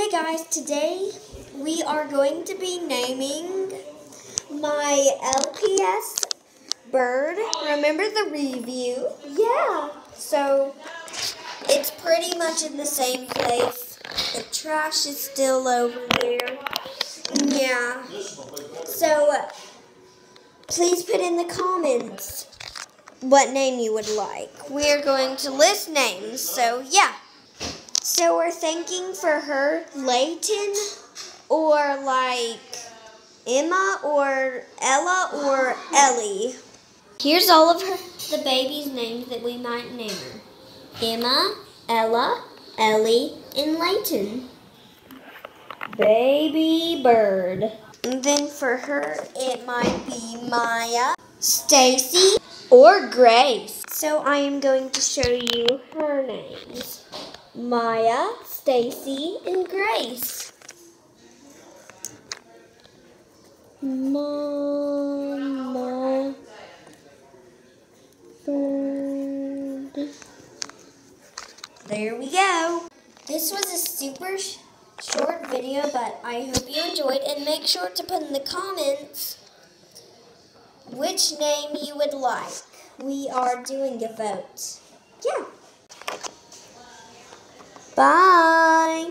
Hi guys, today we are going to be naming my LPS bird. Remember the review? Yeah. So it's pretty much in the same place. The trash is still over there. Yeah. So please put in the comments what name you would like. We're going to list names, so yeah. So we're thanking for her Layton, or like Emma, or Ella, or Ellie. Here's all of the babies' names that we might name her. Emma, Ella, Ellie, and Layton. Baby bird. And then for her, it might be Maya, Stacy, or Grace. So I am going to show you her names. Maya, Stacy, and Grace. Mama bird. There we go. This was a super short video, but I hope you enjoyed, and make sure to put in the comments which name you would like. We are doing a vote. Yeah. Bye.